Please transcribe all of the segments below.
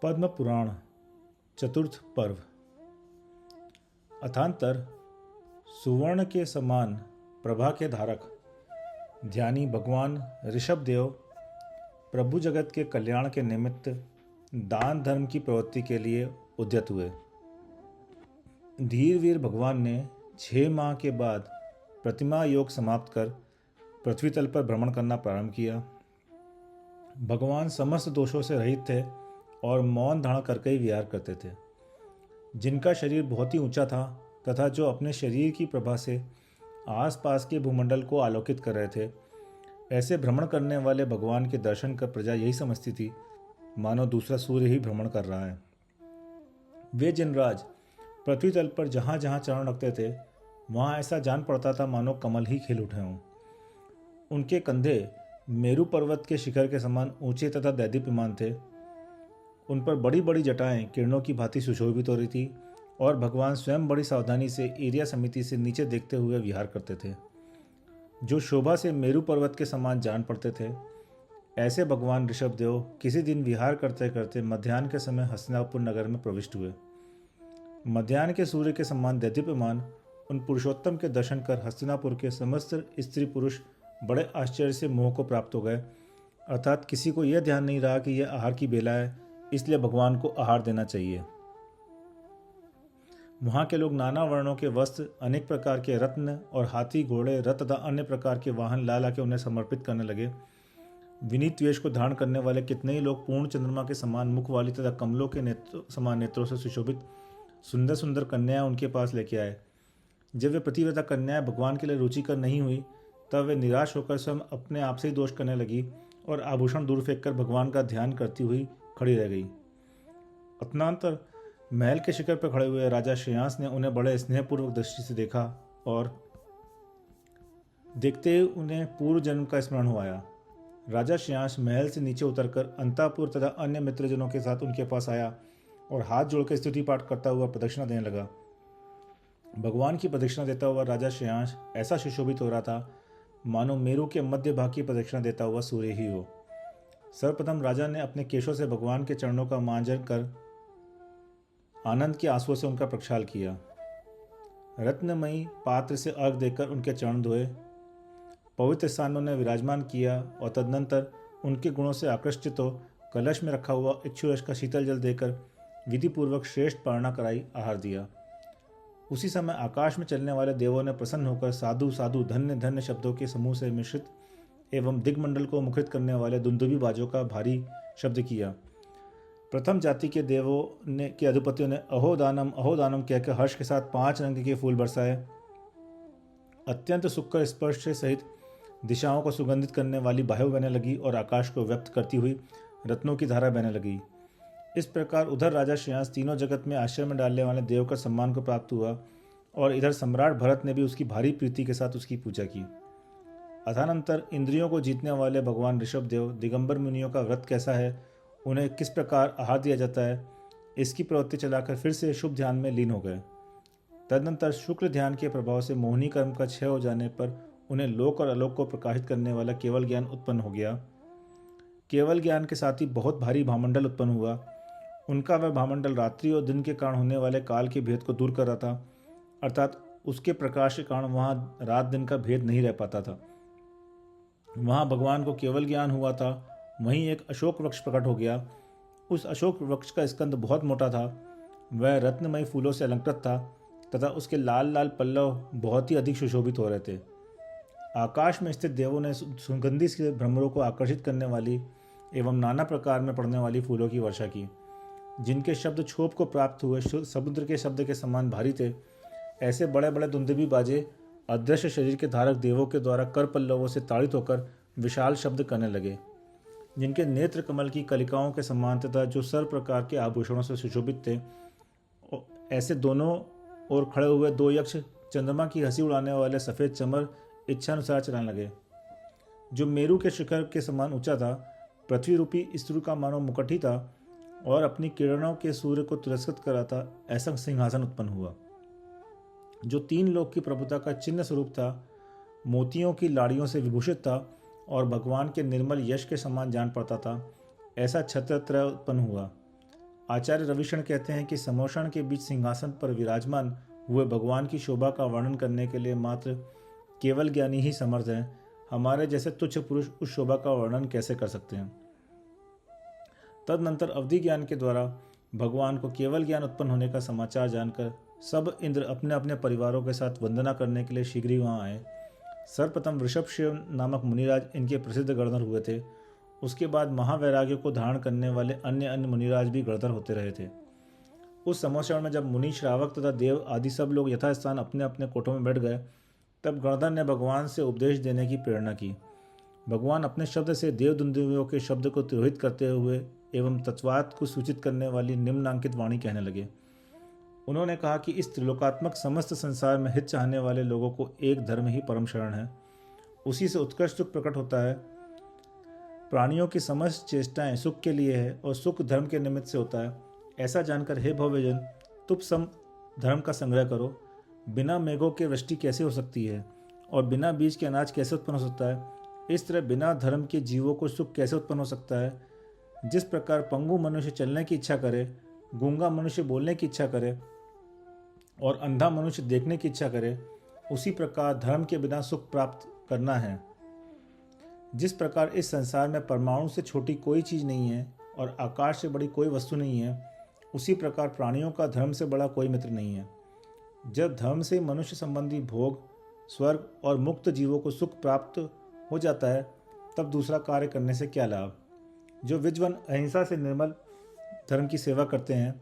पद्म पुराण चतुर्थ पर्व। अथांतर सुवर्ण के समान प्रभा के धारक ध्यानी भगवान ऋषभदेव प्रभु जगत के कल्याण के निमित्त दान धर्म की प्रवृत्ति के लिए उद्यत हुए। धीरवीर भगवान ने 6 माह के बाद प्रतिमा योग समाप्त कर पृथ्वी तल पर भ्रमण करना प्रारंभ किया। भगवान समस्त दोषों से रहित थे और मौन धारण करके ही विहार करते थे। जिनका शरीर बहुत ही ऊंचा था तथा जो अपने शरीर की प्रभा से आसपास के भूमंडल को आलोकित कर रहे थे, ऐसे भ्रमण करने वाले भगवान के दर्शन कर प्रजा यही समझती थी मानो दूसरा सूर्य ही भ्रमण कर रहा है। वे जिनराज पृथ्वी तल पर जहाँ जहाँ चरण रखते थे वहाँ ऐसा जान पड़ता था मानो कमल ही खिल उठे हों। उनके कंधे मेरू पर्वत के शिखर के समान ऊंचे तथा दैदीप्यमान थे। उन पर बड़ी बड़ी जटाएं किरणों की भांति सुशोभित हो रही थी और भगवान स्वयं बड़ी सावधानी से एरिया समिति से नीचे देखते हुए विहार करते थे, जो शोभा से मेरू पर्वत के समान जान पड़ते थे। ऐसे भगवान ऋषभदेव किसी दिन विहार करते करते मध्याह्न के समय हस्तिनापुर नगर में प्रविष्ट हुए। मध्याह्न के सूर्य के समान दैदीप्यमान उन पुरुषोत्तम के दर्शन कर हस्तिनापुर के समस्त स्त्री पुरुष बड़े आश्चर्य से मोह को प्राप्त हो गए। अर्थात किसी को यह ध्यान नहीं रहा कि यह आहार की बेला है, इसलिए भगवान को आहार देना चाहिए। वहाँ के लोग नाना वर्णों के वस्त्र, अनेक प्रकार के रत्न और हाथी, घोड़े, रथ तथा अन्य प्रकार के वाहन ला ला के उन्हें समर्पित करने लगे। विनीत वेश को धारण करने वाले कितने ही लोग पूर्ण चंद्रमा के समान मुख वाली तथा कमलों के समान नेत्रों से सुशोभित सुंदर सुंदर कन्याएं उनके पास लेके आए। जब वे प्रतिव्रता कन्याएं भगवान के लिए रुचिकर नहीं हुई तब वे निराश होकर स्वयं अपने आप से ही दोष करने लगी और आभूषण दूर फेंककर भगवान का ध्यान करती हुई खड़ी रह गई। अतनांतर महल के शिखर पर खड़े हुए राजा श्रेयांस ने उन्हें बड़े स्नेहपूर्वक दृष्टि से देखा और देखते ही उन्हें पूर्व जन्म का स्मरण हो आया। राजा श्रेयांस महल से नीचे उतरकर अंतापुर तथा अन्य मित्रजनों के साथ उनके पास आया और हाथ जोड़कर स्तुति पाठ करता हुआ प्रदक्षिणा देने लगा। भगवान की प्रदक्षिणा देता हुआ राजा श्रेयांस ऐसा सुशोभित हो रहा था मानो मेरू के मध्य भाग की प्रदक्षिणा देता हुआ सूर्य ही हो। सर्वप्रथम राजा ने अपने केशों से भगवान के चरणों का मांजन कर आनंद के आंसुओं से उनका प्रक्षाल किया। रत्नमयी पात्र से अर्घ देकर उनके चरण धोए, पवित्र स्थान में उन्हें विराजमान किया और तदनंतर उनके गुणों से आकृष्ट हो कलश में रखा हुआ इक्षुरस का शीतल जल देकर विधिपूर्वक श्रेष्ठ पारणा कराई आहार दिया। उसी समय आकाश में चलने वाले देवों ने प्रसन्न होकर साधु साधु धन्य धन्य शब्दों के समूह से मिश्रित एवं दिग्मंडल को मुखरित करने वाले दुंदुभी बाजों का भारी शब्द किया। प्रथम जाति के देवों ने के अधिपतियों ने अहो दानम कहकर हर्ष के साथ 5 रंग के फूल बरसाए। अत्यंत सुखकर स्पर्श से सहित दिशाओं को सुगंधित करने वाली वायु बहने लगी और आकाश को व्यक्त करती हुई रत्नों की धारा बहने लगी। इस प्रकार उधर राजा श्रेयांस तीनों जगत में आश्चर्य में डालने वाले देव का सम्मान को प्राप्त हुआ और इधर सम्राट भरत ने भी उसकी भारी प्रीति के साथ उसकी पूजा की। अथानंतर इंद्रियों को जीतने वाले भगवान ऋषभदेव दिगंबर मुनियों का व्रत कैसा है, उन्हें किस प्रकार आहार दिया जाता है, इसकी प्रवृत्ति चलाकर फिर से शुभ ध्यान में लीन हो गए। तदनंतर शुक्ल ध्यान के प्रभाव से मोहिनी कर्म का क्षय हो जाने पर उन्हें लोक और अलोक को प्रकाशित करने वाला केवल ज्ञान उत्पन्न हो गया। केवल ज्ञान के साथ ही बहुत भारी भामंडल उत्पन्न हुआ। उनका वह भामंडल रात्रि और दिन के कारण होने वाले काल के भेद को दूर कर रहा था, अर्थात उसके प्रकाश के कारण वहाँ रात दिन का भेद नहीं रह पाता था। वहाँ भगवान को केवल ज्ञान हुआ था, वहीं एक अशोक वृक्ष प्रकट हो गया। उस अशोक वृक्ष का स्कंद बहुत मोटा था, वह रत्नमय फूलों से अलंकृत था तथा उसके लाल लाल पल्लव बहुत ही अधिक सुशोभित हो रहे थे। आकाश में स्थित देवों ने सुगंधि से भ्रमरों को आकर्षित करने वाली एवं नाना प्रकार में पड़ने वाली फूलों की वर्षा की, जिनके शब्द क्षोभ को प्राप्त हुए समुद्र के शब्द के समान भारी थे। ऐसे बड़े बड़े दुंदुभी बाजे अदृश्य शरीर के धारक देवों के द्वारा कर पल्लवों से ताड़ित होकर विशाल शब्द करने लगे, जिनके नेत्र कमल की कलिकाओं के समान तथा जो सर्व प्रकार के आभूषणों से सुशोभित थे। ऐसे दोनों ओर खड़े हुए 2 यक्ष चंद्रमा की हंसी उड़ाने वाले सफ़ेद चमर इच्छानुसार चलाने लगे। जो मेरू के शिखर के समान ऊंचा था, पृथ्वी रूपी स्त्री का मानो मुकुट ही था और अपनी किरणों के सूर्य को तिरस्कृत कर रहा था, ऐसा सिंहासन उत्पन्न हुआ जो 3 लोक की प्रभुता का चिन्ह स्वरूप था, मोतियों की लाड़ियों से विभूषित था और भगवान के निर्मल यश के समान जान पड़ता था। ऐसा छत्रत्रय उत्पन्न हुआ। आचार्य रविशरण कहते हैं कि समोषण के बीच सिंहासन पर विराजमान हुए भगवान की शोभा का वर्णन करने के लिए मात्र केवल ज्ञानी ही समर्थ हैं। हमारे जैसे तुच्छ पुरुष उस शोभा का वर्णन कैसे कर सकते हैं। तदनंतर अवधि ज्ञान के द्वारा भगवान को केवल ज्ञान उत्पन्न होने का समाचार जानकर सब इंद्र अपने अपने परिवारों के साथ वंदना करने के लिए शीघ्र ही वहाँ आए। सर्वप्रथम वृषभशेव नामक मुनिराज इनके प्रसिद्ध गणधर हुए थे। उसके बाद महावैराग्य को धारण करने वाले अन्य अन्य मुनिराज भी गणधर होते रहे थे। उस समोषण में जब मुनि, श्रावक तथा देव आदि सब लोग यथास्थान अपने अपने कोठों में बैठ गए, तब गणधर ने भगवान से उपदेश देने की प्रेरणा की। भगवान अपने शब्द से देव दुंदुभियों के शब्द को तिरोहित करते हुए एवं तत्वार्थ को सूचित करने वाली निम्नांकित वाणी कहने लगे। उन्होंने कहा कि इस त्रिलोकात्मक समस्त संसार में हित चाहने वाले लोगों को एक धर्म ही परम शरण है। उसी से उत्कृष्ट सुख प्रकट होता है। प्राणियों की समस्त चेष्टाएं सुख के लिए है और सुख धर्म के निमित्त से होता है। ऐसा जानकर हे भव्यजन, तुम सम धर्म का संग्रह करो। बिना मेघों के वृष्टि कैसे हो सकती है और बिना बीज के अनाज कैसे उत्पन्न हो सकता है। इस तरह बिना धर्म के जीवों को सुख कैसे उत्पन्न हो सकता है। जिस प्रकार पंगु मनुष्य चलने की इच्छा करे, गूंगा मनुष्य बोलने की इच्छा करे और अंधा मनुष्य देखने की इच्छा करे, उसी प्रकार धर्म के बिना सुख प्राप्त करना है। जिस प्रकार इस संसार में परमाणु से छोटी कोई चीज़ नहीं है और आकाश से बड़ी कोई वस्तु नहीं है, उसी प्रकार प्राणियों का धर्म से बड़ा कोई मित्र नहीं है। जब धर्म से मनुष्य संबंधी भोग, स्वर्ग और मुक्त जीवों को सुख प्राप्त हो जाता है, तब दूसरा कार्य करने से क्या लाभ। जो विद्वान अहिंसा से निर्मल धर्म की सेवा करते हैं,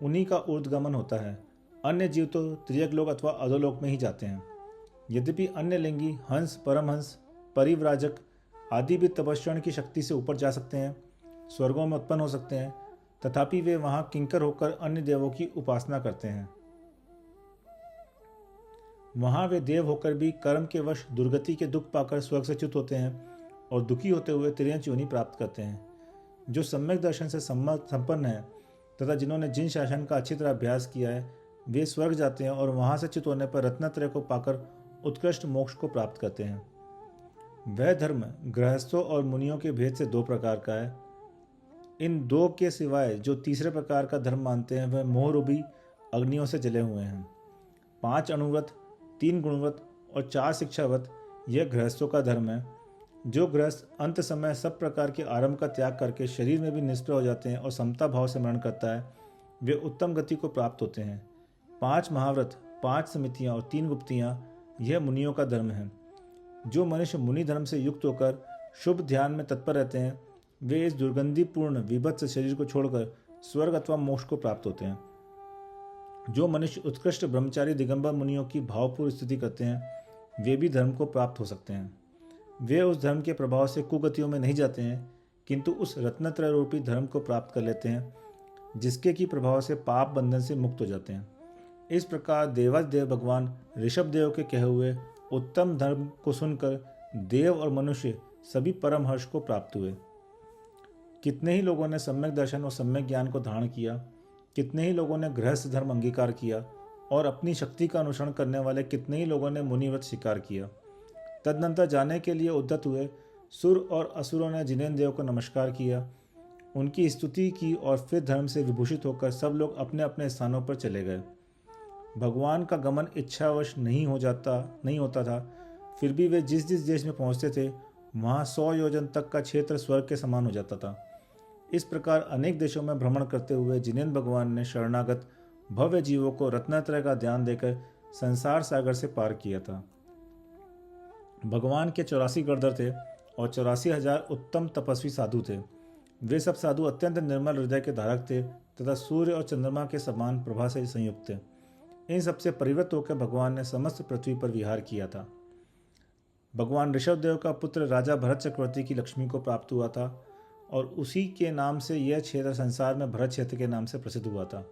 उन्हीं का ऊर्ध्वगमन होता है। अन्य जीव तो त्रियक लोक अथवा अधोलोक में ही जाते हैं। यद्यपि अन्य लिंगी हंस, परमहंस, परिव्राजक आदि भी तपस्या की शक्ति से ऊपर जा सकते हैं, स्वर्गों में उत्पन्न हो सकते हैं, तथापि वे वहाँ किंकर होकर अन्य देवों की उपासना करते हैं। वहाँ वे देव होकर भी कर्म के वश दुर्गति के दुख पाकर स्वर्ग से च्युत होते हैं और दुखी होते हुए तिर्यंच योनि प्राप्त करते हैं। जो सम्यक दर्शन से संपन्न है तथा जिन्होंने जिन शासन का अच्छी तरह अभ्यास किया है, वे स्वर्ग जाते हैं और वहाँ से च्युत होने पर रत्नत्रय को पाकर उत्कृष्ट मोक्ष को प्राप्त करते हैं। वह धर्म गृहस्थों और मुनियों के भेद से दो प्रकार का है। इन दो के सिवाय जो तीसरे प्रकार का धर्म मानते हैं, वह मोहरूपी अग्नियों से जले हुए हैं। 5 अणुव्रत, 3 गुणव्रत और 4 शिक्षाव्रत यह गृहस्थों का धर्म है। जो गृहस्थ अंत समय सब प्रकार के आरंभ का त्याग करके शरीर में भी निष्प्रह हो जाते हैं और समता भाव से मरण करता है, वे उत्तम गति को प्राप्त होते हैं। 5 महाव्रत, 5 समितियाँ और 3 गुप्तियाँ यह मुनियों का धर्म है। जो मनुष्य मुनि धर्म से युक्त होकर शुभ ध्यान में तत्पर रहते हैं, वे इस दुर्गंधिपूर्ण विभत्स शरीर को छोड़कर स्वर्ग अथवा मोक्ष को प्राप्त होते हैं। जो मनुष्य उत्कृष्ट ब्रह्मचारी दिगंबर मुनियों की भावपूर्ण स्तुति करते हैं, वे भी धर्म को प्राप्त हो सकते हैं। वे उस धर्म के प्रभाव से कुगतियों में नहीं जाते हैं, किंतु उस रत्नत्रय रूपी धर्म को प्राप्त कर लेते हैं, जिसके की प्रभाव से पाप बंधन से मुक्त हो जाते हैं। इस प्रकार देवाधिदेव भगवान ऋषभ देव के कहे हुए उत्तम धर्म को सुनकर देव और मनुष्य सभी परम हर्ष को प्राप्त हुए। कितने ही लोगों ने सम्यक दर्शन और सम्यक ज्ञान को धारण किया, कितने ही लोगों ने गृहस्थ धर्म अंगीकार किया और अपनी शक्ति का अनुसरण करने वाले कितने ही लोगों ने मुनिव्रत स्वीकार किया। तदनंतर जाने के लिए उद्यत हुए सुर और असुरों ने जिनेन्द्र देव को नमस्कार किया, उनकी स्तुति की और फिर धर्म से विभूषित होकर सब लोग अपने अपने स्थानों पर चले गए। भगवान का गमन इच्छावश नहीं होता था, फिर भी वे जिस जिस देश में पहुंचते थे, वहाँ 100 योजन तक का क्षेत्र स्वर्ग के समान हो जाता था। इस प्रकार अनेक देशों में भ्रमण करते हुए जिनेन्द्र भगवान ने शरणागत भव्य जीवों को रत्नत्रय का ध्यान देकर संसार सागर से पार किया था। भगवान के 84 गणधर थे और 84,000 उत्तम तपस्वी साधु थे। वे सब साधु अत्यंत निर्मल हृदय के धारक थे तथा सूर्य और चंद्रमा के समान प्रभा से संयुक्त थे। इन सबसे परिवृत्त होकर भगवान ने समस्त पृथ्वी पर विहार किया था। भगवान ऋषभदेव का पुत्र राजा भरत चक्रवर्ती की लक्ष्मी को प्राप्त हुआ था और उसी के नाम से यह क्षेत्र संसार में भरत क्षेत्र के नाम से प्रसिद्ध हुआ था।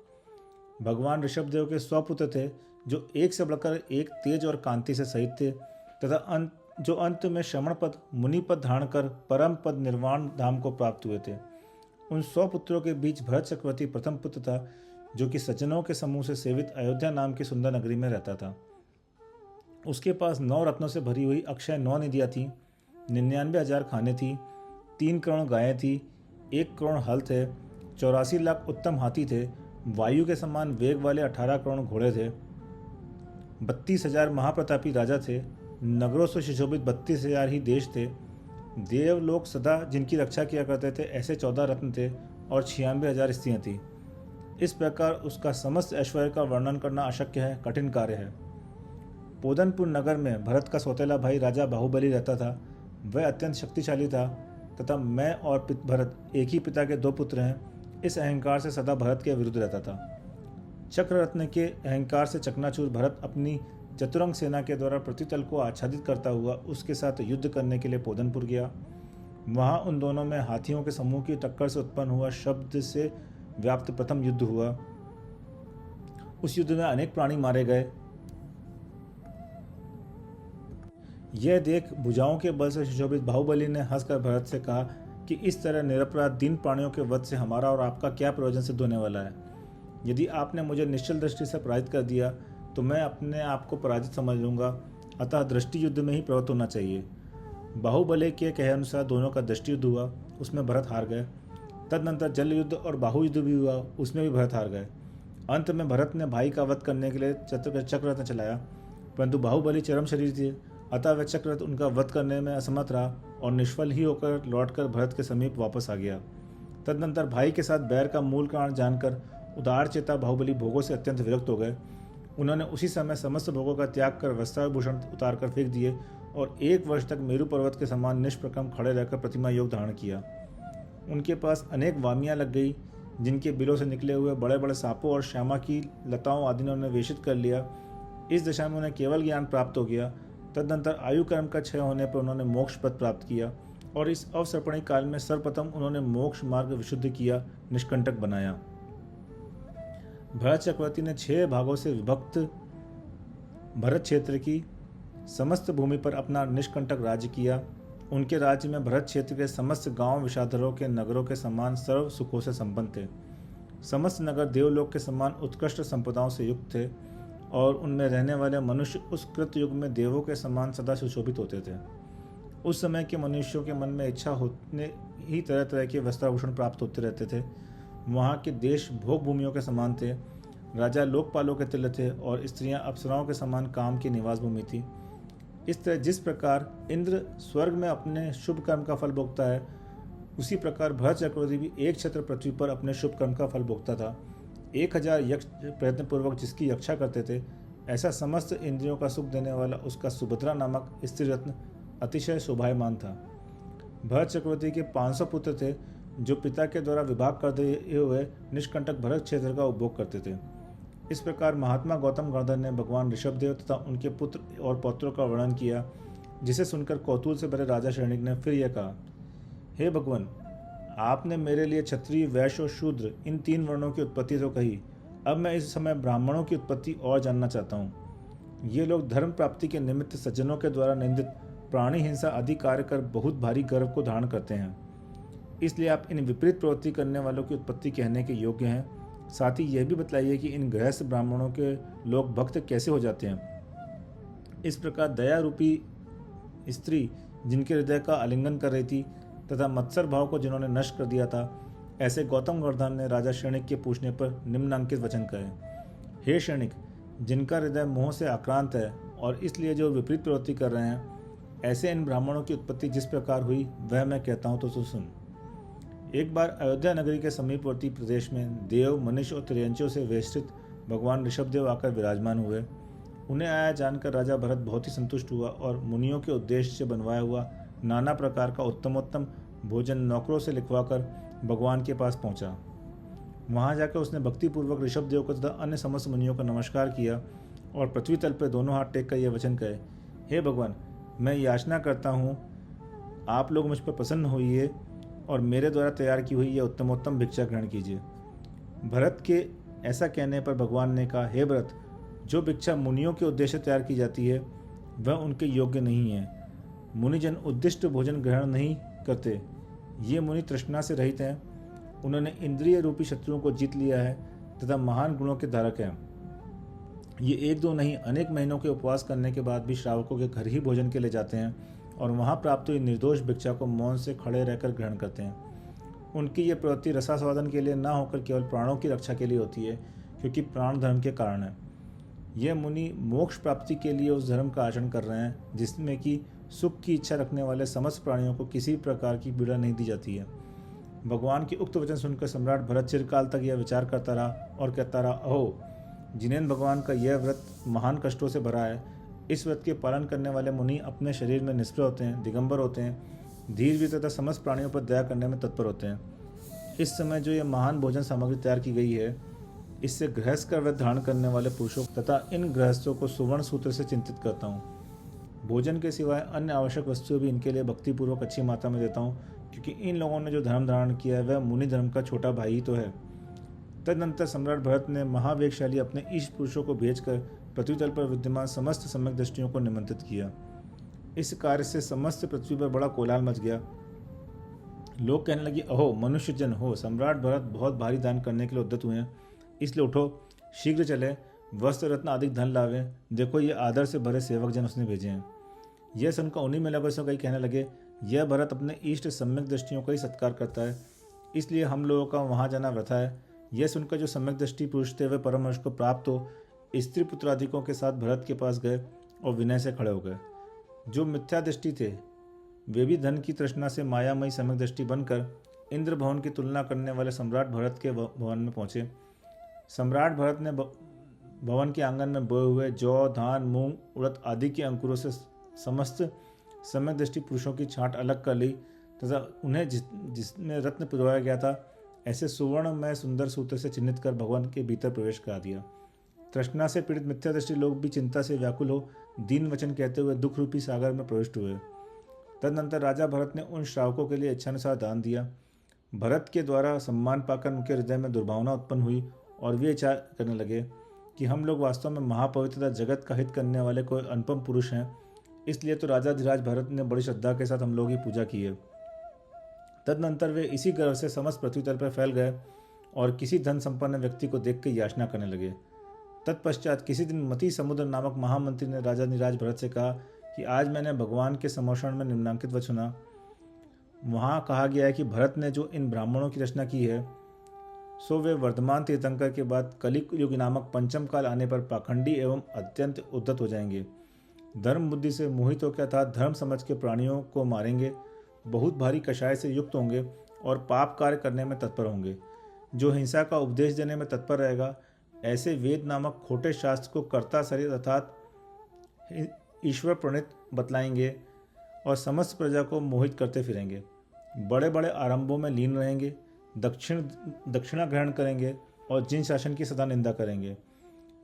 भगवान ऋषभदेव के स्वपुत्र थे, जो एक से बढ़कर एक तेज और कांति से सहित थे तथा जो अंत में श्रमण पद, मुनि पद धारण कर परम पद निर्वाण धाम को प्राप्त हुए थे। उन 100 पुत्रों के बीच भरत चक्रवर्ती प्रथम पुत्र था, जो कि सज्जनों के समूह से सेवित अयोध्या नाम की सुंदर नगरी में रहता था। उसके पास 9 रत्नों से भरी हुई अक्षय 9 निधियाँ थीं, 99,000 खाने थी, 3 करोड़ गायें थी, 1 करोड़ हल थे, 84 लाख उत्तम हाथी थे, वायु के समान वेग वाले 18 करोड़ घोड़े थे, 32,000 महाप्रतापी राजा थे, नगरों से सुशोभित 32,000 ही देश थे, देवलोक सदा जिनकी रक्षा किया करते थे ऐसे 14 रत्न थे और 96,000 स्त्रियाँ थीं। इस प्रकार उसका समस्त ऐश्वर्य का वर्णन करना अशक्य है, कठिन कार्य है। पोदनपुर नगर में भरत का सौतेला भाई राजा बाहुबली रहता था। वह अत्यंत शक्तिशाली था तथा मैं और भरत एक ही पिता के 2 पुत्र हैं, इस अहंकार से सदा भरत के विरुद्ध रहता था। चक्र रत्न के अहंकार से चकनाचूर भरत अपनी चतुरंग सेना के द्वारा पृथ्वीतल को आच्छादित करता हुआ उसके साथ युद्ध करने के लिए पोदनपुर गया। वहां उन दोनों में हाथियों के समूह की टक्कर से उत्पन्न हुआ शब्द से व्याप्त प्रथम युद्ध हुआ। उस युद्ध में अनेक प्राणी मारे गए। यह देख भुजाओं के बल से सुशोभित बाहुबली ने हंसकर भरत से कहा कि इस तरह निरपराध 3 प्राणियों के वध से हमारा और आपका क्या प्रयोजन सिद्ध होने वाला है। यदि आपने मुझे निश्चल दृष्टि से पराजित कर दिया तो मैं अपने आप को पराजित समझ लूंगा, अतः दृष्टि युद्ध में ही प्रवृत्त होना चाहिए। बाहुबली के कहे अनुसार दोनों का दृष्टि युद्ध हुआ, उसमें भरत हार गए। तदनंतर जल युद्ध और बाहु युद्ध भी हुआ, उसमें भी भरत हार गए। अंत में भरत ने भाई का वध करने के लिए चक्ररत्न चलाया, परंतु बाहुबली चरम शरीर थे, अतः वह चक्ररत्न उनका वध करने में असमर्थ रहा और निष्फल ही होकर लौटकर भरत के समीप वापस आ गया। तदनंतर भाई के साथ बैर का मूल कारण जानकर उदार चेता बाहुबली भोगों से अत्यंत विरक्त हो गए। उन्होंने उसी समय समस्त भोगों का त्याग कर वस्त्राभूषण उतार कर फेंक दिए और 1 वर्ष तक मेरु पर्वत के समान निष्प्रकम खड़े रहकर प्रतिमा योग धारण किया। उनके पास अनेक वामियाँ लग गई, जिनके बिलों से निकले हुए बड़े बड़े सांपों और श्यामा की लताओं आदि ने उन्हें वेशित कर लिया। इस दशा में उन्हें केवल ज्ञान प्राप्त हो गया। तदनंतर आयु कर्म का क्षय होने पर उन्होंने मोक्ष पद प्राप्त किया और इस अवसर्पणी काल में सर्वप्रथम उन्होंने मोक्ष मार्ग विशुद्ध किया, निष्कंटक बनाया। भरत चक्रवर्ती ने 6 भागों से विभक्त भरत क्षेत्र की समस्त भूमि पर अपना निष्कंटक राज्य किया। उनके राज्य में भरत क्षेत्र के समस्त गांव विषाधरों के नगरों के समान सर्व सुखों से संपन्न थे। समस्त नगर देवलोक के समान उत्कृष्ट संपदाओं से युक्त थे और उनमें रहने वाले मनुष्य उस कृत युग में देवों के समान सदा सुशोभित होते थे। उस समय के मनुष्यों के मन में इच्छा होने ही तरह तरह के वस्त्राभूषण प्राप्त होते रहते थे। वहाँ के देश भोग भूमियों के समान थे, राजा लोकपालों के तिल थे और स्त्रियां अप्सराओं के समान काम की निवास भूमि थी। इस तरह जिस प्रकार इंद्र स्वर्ग में अपने शुभ कर्म का फल भोगता है, उसी प्रकार भरत चक्रवर्ती भी एक छत्र पृथ्वी पर अपने शुभ कर्म का फल भोगता था। 1000 यक्ष प्रयत्नपूर्वक जिसकी रक्षा करते थे, ऐसा समस्त इंद्रियों का सुख देने वाला उसका सुभद्रा नामक स्त्री रत्न अतिशय शोभायमान था। भरत चक्रवर्ती के 500 पुत्र थे, जो पिता के द्वारा विभाग कर दिए हुए निष्कंटक भरत क्षेत्र का उपभोग करते थे। इस प्रकार महात्मा गौतम गणधर ने भगवान ऋषभदेव तथा उनके पुत्र और पौत्रों का वर्णन किया, जिसे सुनकर कौतूहल से भरे राजा शरणिक ने फिर यह कहा, हे भगवान, आपने मेरे लिए क्षत्रिय, वैश्य और शूद्र इन 3 वर्णों की उत्पत्ति तो कही, अब मैं इस समय ब्राह्मणों की उत्पत्ति और जानना चाहता हूँ। ये लोग धर्म प्राप्ति के निमित्त सज्जनों के द्वारा निंदित प्राणी हिंसा आदि कार्य कर बहुत भारी गर्व को धारण करते हैं, इसलिए आप इन विपरीत प्रवृत्ति करने वालों की उत्पत्ति कहने के योग्य हैं। साथ ही यह भी बतलाइए कि इन गृहस्थ ब्राह्मणों के लोग भक्त कैसे हो जाते हैं। इस प्रकार दया रूपी स्त्री जिनके हृदय का आलिंगन कर रही थी तथा मत्सर भाव को जिन्होंने नष्ट कर दिया था, ऐसे गौतम गणधर ने राजा शरणिक के पूछने पर निम्नांकित वचन कहे, हे शरणिक, जिनका हृदय मोह से आक्रांत है और इसलिए जो विपरीत प्रवृत्ति कर रहे हैं, ऐसे इन ब्राह्मणों की उत्पत्ति जिस प्रकार हुई वह मैं कहता हूँ तो सुन। एक बार अयोध्या नगरी के समीपवर्ती प्रदेश में देव, मनुष्य और त्रियंचियों से वेष्टित भगवान ऋषभदेव आकर विराजमान हुए। उन्हें आया जानकर राजा भरत बहुत ही संतुष्ट हुआ और मुनियों के उद्देश्य से बनवाया हुआ नाना प्रकार का उत्तमोत्तम भोजन नौकरों से लिखवाकर भगवान के पास पहुंचा। वहां जाकर उसने भक्तिपूर्वक ऋषभदेव को तथा अन्य समस्त मुनियों को नमस्कार किया और पृथ्वी तल पर दोनों हाथ टेक कर यह वचन कहे, हे भगवान, मैं याचना करता हूँ, आप लोग मुझ पर प्रसन्न होइए और मेरे द्वारा तैयार की हुई यह उत्तमोत्तम भिक्षा ग्रहण कीजिए। भरत के ऐसा कहने पर भगवान ने कहा, हे भरत, जो भिक्षा मुनियों के उद्देश्य तैयार की जाती है वह उनके योग्य नहीं है। मुनिजन उद्दिष्ट भोजन ग्रहण नहीं करते। ये मुनि तृष्णा से रहित हैं। उन्होंने इंद्रिय रूपी शत्रुओं को जीत लिया है तथा महान गुणों के धारक हैं। ये 1-2 नहीं, अनेक महीनों के उपवास करने के बाद भी श्रावकों के घर ही भोजन के लिए जाते हैं और वहाँ प्राप्त हुई निर्दोष भिक्षा को मौन से खड़े रहकर ग्रहण करते हैं। उनकी ये प्रवृत्ति रसास्वादन के लिए न होकर केवल प्राणों की रक्षा के लिए होती है, क्योंकि प्राण धर्म के कारण है। ये मुनि मोक्ष प्राप्ति के लिए उस धर्म का आचरण कर रहे हैं जिसमें कि सुख की इच्छा रखने वाले समस्त प्राणियों को किसी प्रकार की पीड़ा नहीं दी जाती है। भगवान के उक्त वचन सुनकर सम्राट भरत चिरकाल तक यह विचार करता रहा और कहता रहा, अहो, जिनेन्द्र भगवान का यह व्रत महान कष्टों से भरा है। इस व्रत के पालन करने वाले मुनि अपने शरीर में निष्प्रह होते हैं, दिगंबर होते हैं, धीर भी तथा समस्त प्राणियों पर दया करने में तत्पर होते हैं। इस समय जो ये महान भोजन सामग्री तैयार की गई है, इससे गृहस्थ का व्रत धारण करने वाले पुरुषों तथा इन गृहस्थों को सुवर्ण सूत्र से चिंतित करता हूँ। भोजन के सिवाय अन्य आवश्यक वस्तुएं भी इनके लिए भक्तिपूर्वक अच्छी मात्रा में देता हूँ, क्योंकि इन लोगों ने जो धर्म धारण किया है वह मुनि धर्म का छोटा भाई ही तो है। तदनंतर सम्राट भरत ने महावेगशाली अपने इष्ट पुरुषों को भेजकर पृथ्वी तल पर विद्यमान समस्त सम्यक दृष्टियों को निमंत्रित किया। इस कार्य से समस्त पृथ्वी पर बड़ा कोलाहल मच गया। लोग कहने लगे, अहो मनुष्य जन हो, सम्राट भरत बहुत भारी दान करने के लिए उद्यत हुए हैं, इसलिए उठो, शीघ्र चले, वस्त्र रत्न अधिक धन लावे। देखो ये आदर से भरे सेवक जन उसने भेजे हैं। यह सुनकर उन्हीं में लगे सो कई कहने लगे, यह भरत अपने इष्ट सम्यक दृष्टियों का ही सत्कार करता है, इसलिए हम लोगों का वहाँ जाना व्यथा है। यह सुनकर जो सम्यक दृष्टि पुरुष थे वे परम हर्ष को प्राप्त हो स्त्री पुत्रादिकों के साथ भरत के पास गए और विनय से खड़े हो गए। जो मिथ्या दृष्टि थे वे भी धन की तृष्णा से मायामयी सम्यक दृष्टि बनकर इंद्र भवन की तुलना करने वाले सम्राट भरत के भवन में पहुंचे। सम्राट भरत ने भवन के आंगन में बोए हुए जौ, धान, मूंग, उड़द आदि के अंकुरों से समस्त सम्यक दृष्टि पुरुषों की छांट अलग कर ली तथा उन्हें जिसमें रत्न पिरोया गया था ऐसे सुवर्ण में सुंदर सूत्र से चिन्हित कर भगवान के भीतर प्रवेश करा दिया। तृष्णा से पीड़ित मिथ्या दृष्टि लोग भी चिंता से व्याकुल हो दीन वचन कहते हुए दुख रूपी सागर में प्रविष्ट हुए। तदनंतर राजा भरत ने उन श्रावकों के लिए इच्छानुसार दान दिया। भरत के द्वारा सम्मान पाकर उनके हृदय में दुर्भावना उत्पन्न हुई और वे इच्छा करने लगे कि हम लोग वास्तव में महापवित्रता जगत का हित करने वाले कोई अनुपम पुरुष हैं, इसलिए तो राजा धीराज भरत ने बड़ी श्रद्धा के साथ हम लोग की पूजा की है। तदनंतर वे इसी गर्व से समस्त पृथ्वी तल पर फैल गए और किसी धन संपन्न व्यक्ति को देख कर याचना करने लगे। तत्पश्चात किसी दिन मति समुद्र नामक महामंत्री ने राजा धीराज भरत से कहा कि आज मैंने भगवान के समोषण में निम्नांकित वचन सुना। वहाँ कहा गया है कि भरत ने जो इन ब्राह्मणों की रचना की है सो वे वर्धमान तीर्थंकर के बाद कलिक युग नामक पंचम काल आने पर पाखंडी एवं अत्यंत उद्धत हो जाएंगे। धर्म बुद्धि से मोहित होकर अर्थात धर्म समझ के प्राणियों को मारेंगे, बहुत भारी कषाय से युक्त होंगे और पाप कार्य करने में तत्पर होंगे। जो हिंसा का उपदेश देने में तत्पर रहेगा ऐसे वेद नामक खोटे शास्त्र को कर्ता शरीर अर्थात ईश्वर प्रणीत बतलाएंगे और समस्त प्रजा को मोहित करते फिरेंगे। बड़े बड़े आरंभों में लीन रहेंगे, दक्षिणा ग्रहण करेंगे और जिन शासन की सदा निंदा करेंगे।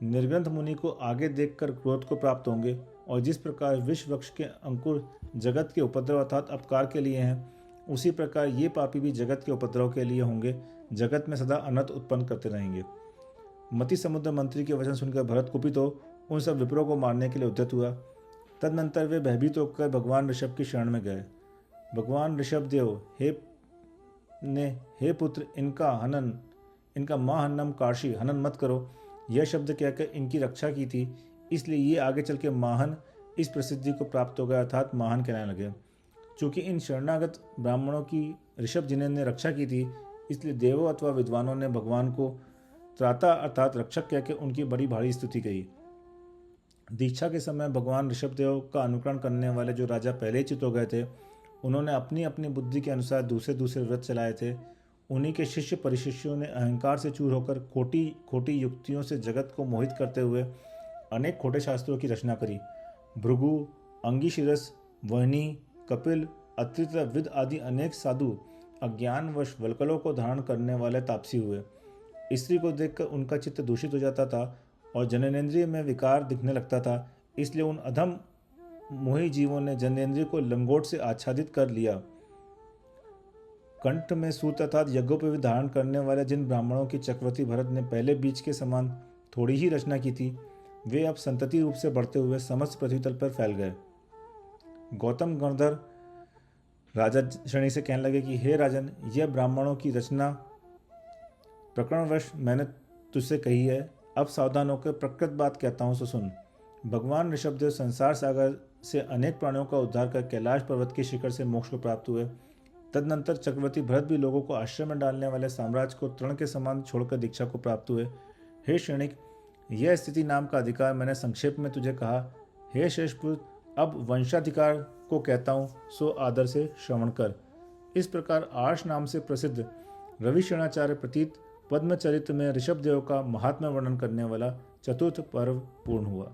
निर्ग्रंथ मुनि को आगे देखकर क्रोध को प्राप्त होंगे और जिस प्रकार विष वृक्ष के अंकुर जगत के उपद्रव अर्थात अपकार के लिए हैं, उसी प्रकार ये पापी भी जगत के उपद्रव के लिए होंगे, जगत में सदा अनर्थ उत्पन्न करते रहेंगे। मति समुद्र मंत्री के वचन सुनकर भरत कुपित हो उन सब विप्रों को मारने के लिए उद्यत हुआ। तदनंतर वे भयभीत होकर भगवान ऋषभ की शरण में गए। भगवान ऋषभ देव हे पुत्र, इनका मां हन्नम काशी हनन मत करो, यह शब्द कहकर इनकी रक्षा की थी, इसलिए ये आगे चल के माहन इस प्रसिद्धि को प्राप्त हो गया अर्थात महान कहलाने लगे। चूँकि इन शरणागत ब्राह्मणों की ऋषभ जिन्हें ने रक्षा की थी, इसलिए देवों अथवा विद्वानों ने भगवान को त्राता अर्थात रक्षक कहकर उनकी बड़ी भारी स्तुति कही। दीक्षा के समय भगवान ऋषभदेव का अनुकरण करने वाले जो राजा पहले ही चित हो गए थे, उन्होंने अपनी अपनी बुद्धि के अनुसार दूसरे दूसरे व्रत चलाए थे। उन्हीं के शिष्य परिशिष्यों ने अहंकार से चूर होकर खोटी खोटी युक्तियों से जगत को मोहित करते हुए अनेक खोटे शास्त्रों की रचना करी। भृगु, अंगिशिरस, वहनी, कपिल, अत्रि तथा विद आदि अनेक साधु अज्ञानवश वल्कलों को धारण करने वाले तापसी हुए। स्त्री को देखकर उनका चित्त दूषित हो जाता था और जननेंद्रिय में विकार दिखने लगता था, इसलिए उन अधम मोही जीवों ने जननेंद्रिय को लंगोट से आच्छादित कर लिया। कंठ में सूत अर्थात यज्ञोपवीत धारण करने वाले जिन ब्राह्मणों की चक्रवर्ती भरत ने पहले बीज के समान थोड़ी ही रचना की थी, वे अब संतति रूप से बढ़ते हुए समस्त पृथ्वी तल पर फैल गए। गौतम गणधर राजा श्रेणी से कहने लगे कि हे राजन, यह ब्राह्मणों की रचना प्रकरणवश मैंने तुझसे कही है, अब सावधान होकर प्रकृत बात कहता हूँ सो सुन। भगवान ऋषभदेव संसार सागर से अनेक प्राणियों का उद्धार कर कैलाश पर्वत के शिखर से मोक्ष को प्राप्त हुए। तदनंतर चक्रवर्ती भरत भी लोगों को आश्रय में डालने वाले साम्राज्य को तृण के समान छोड़कर दीक्षा को प्राप्त हुए। हे श्रेणिक, यह स्थिति नाम का अधिकार मैंने संक्षेप में तुझे कहा। हे शेषपुत्र, अब वंशाधिकार को कहता हूँ, सो आदर से श्रवण कर। इस प्रकार आर्ष नाम से प्रसिद्ध रविशेणाचार्य प्रतीत पद्मचरित्र में ऋषभदेव का महात्म्य वर्णन करने वाला चतुर्थ पर्व पूर्ण हुआ।